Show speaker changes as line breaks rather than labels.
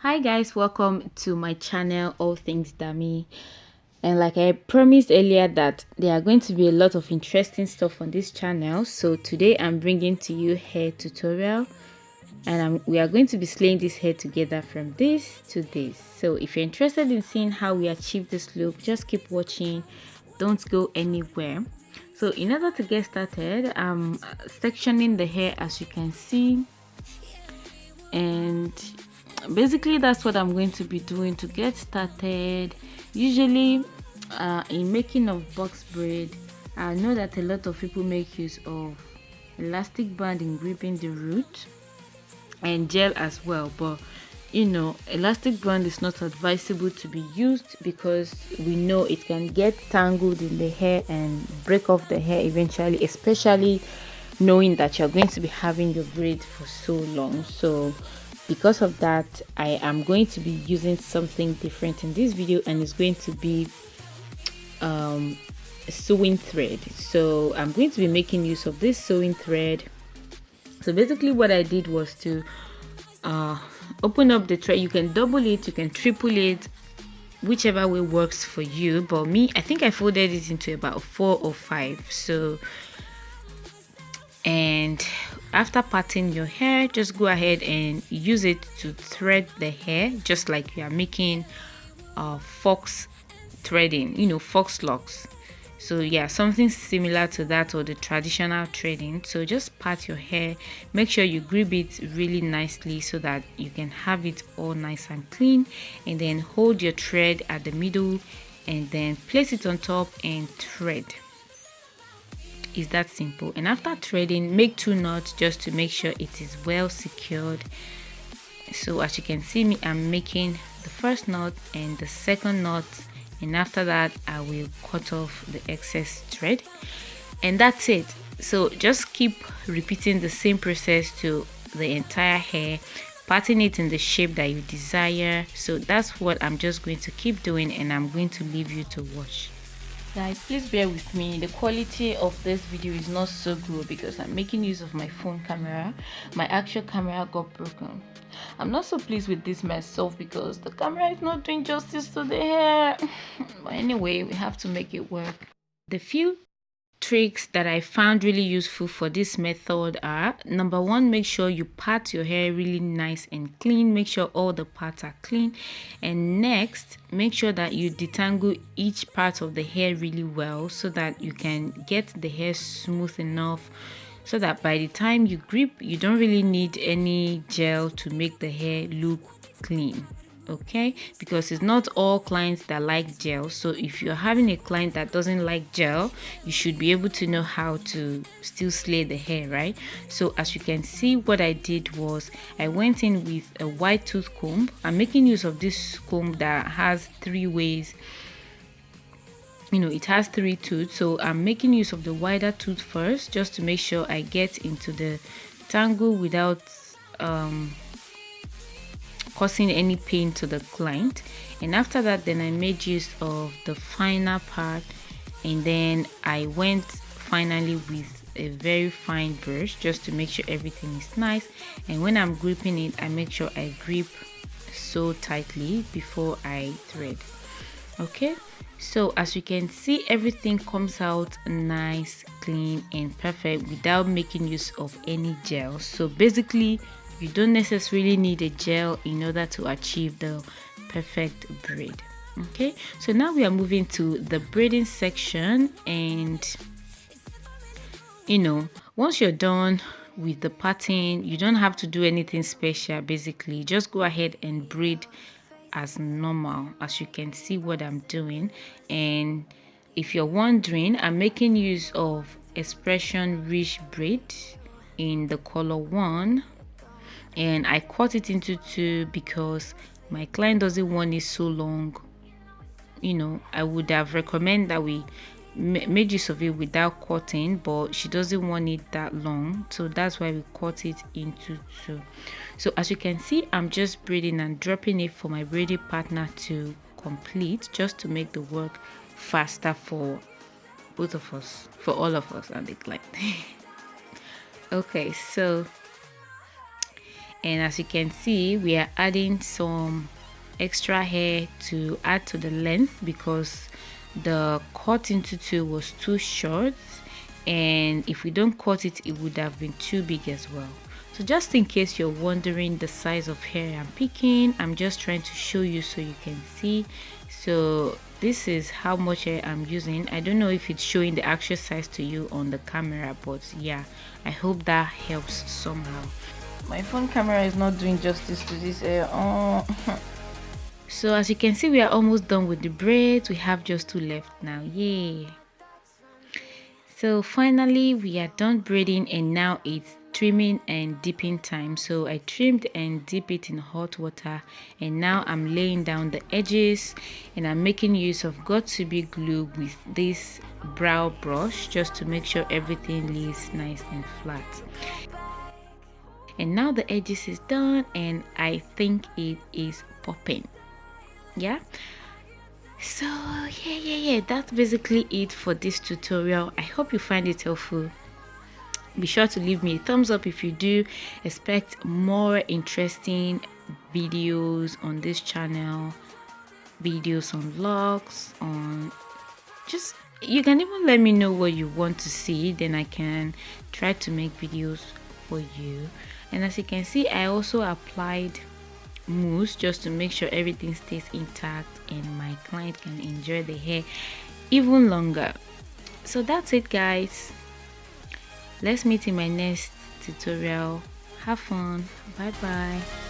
Hi guys, welcome to my channel All Things Dummy. And like I promised earlier that there are going to be a lot of interesting stuff on this channel, so today I'm bringing to you hair tutorial, and we are going to be slaying this hair together from this to this. So if you're interested in seeing how we achieve this look, just keep watching, don't go anywhere. So in order to get started, I'm sectioning the hair as you can see, and basically that's what I'm going to be doing to get started. Usually in making of box braid, I know that a lot of people make use of elastic band in gripping the root and gel as well, but you know, elastic band is not advisable to be used because we know it can get tangled in the hair and break off the hair eventually, especially knowing that you're going to be having your braid for so long. So because of that, I am going to be using something different in this video, and it's going to be sewing thread. So I'm going to be making use of this sewing thread. So basically what I did was to open up the thread. You can double it, you can triple it, whichever way works for you, but me, I think I folded it into about 4 or 5. So, and after parting your hair, just go ahead and use it to thread the hair, just like you are making fox threading, you know, fox locks. So yeah, something similar to that, or the traditional threading. So just part your hair, make sure you grip it really nicely so that you can have it all nice and clean, and then hold your thread at the middle and then place it on top and thread. Is that simple. And after threading, make 2 knots just to make sure it is well secured. So as you can see me, I'm making the first knot and the second knot, and after that I will cut off the excess thread, and that's it. So just keep repeating the same process to the entire hair, parting it in the shape that you desire. So that's what I'm just going to keep doing, and I'm going to leave you to watch. Guys, please bear with me. The quality of this video is not so good because I'm making use of my phone camera. My actual camera got broken. I'm not so pleased with this myself because the camera is not doing justice to the hair. But anyway, we have to make it work. The few tricks that I found really useful for this method are: number 1, make sure you part your hair really nice and clean. Make sure all the parts are clean, and next, make sure that you detangle each part of the hair really well so that you can get the hair smooth enough, so that by the time you grip, you don't really need any gel to make the hair look clean. Okay, because it's not all clients that like gel. So if you're having a client that doesn't like gel, you should be able to know how to still slay the hair, right? So as you can see, what I did was I went in with a white tooth comb. I'm making use of this comb that has 3 ways, you know, it has 3 tooths. So I'm making use of the wider tooth first, just to make sure I get into the tangle without causing any pain to the client. And after that, then I made use of the finer part, and then I went finally with a very fine brush just to make sure everything is nice. And when I'm gripping it, I make sure I grip so tightly before I thread. Okay, so as you can see, everything comes out nice, clean and perfect without making use of any gel. So basically, you don't necessarily need a gel in order to achieve the perfect braid. Okay, so now we are moving to the braiding section, and you know, once you're done with the pattern, you don't have to do anything special. Basically, just go ahead and braid as normal, as you can see what I'm doing. And if you're wondering, I'm making use of expression rich braid in the color 1, and I cut it into 2 because my client doesn't want it so long. You know, I would have recommended that we made use of it without cutting, but she doesn't want it that long, so that's why we cut it into 2. So as you can see, I'm just braiding and dropping it for my braiding partner to complete, just to make the work faster for both of us, for all of us and the client. Okay, so And as you can see, we are adding some extra hair to add to the length because the cutting tutu was too short, and if we don't cut it, it would have been too big as well. So just in case you're wondering the size of hair I'm picking, I'm just trying to show you so you can see. So this is how much hair I'm using. I don't know if it's showing the actual size to you on the camera, but yeah, I hope that helps somehow. My phone camera is not doing justice to this hair. Oh. So as you can see, we are almost done with the braids. We have just 2 left now. Yay! So finally we are done braiding, and now it's trimming and dipping time. So I trimmed and dip it in hot water, and now I'm laying down the edges, and I'm making use of got2b glue with this brow brush just to make sure everything lays nice and flat. And now the edges is done, and I think it is popping. Yeah, so yeah, that's basically it for this tutorial. I hope you find it helpful. Be sure to leave me a thumbs up if you do. Expect more interesting videos on this channel, videos on vlogs, on just, you can even let me know what you want to see, then I can try to make videos for you. And as you can see, I also applied mousse just to make sure everything stays intact and my client can enjoy the hair even longer. So that's it, guys. Let's meet in my next tutorial. Have fun. Bye bye.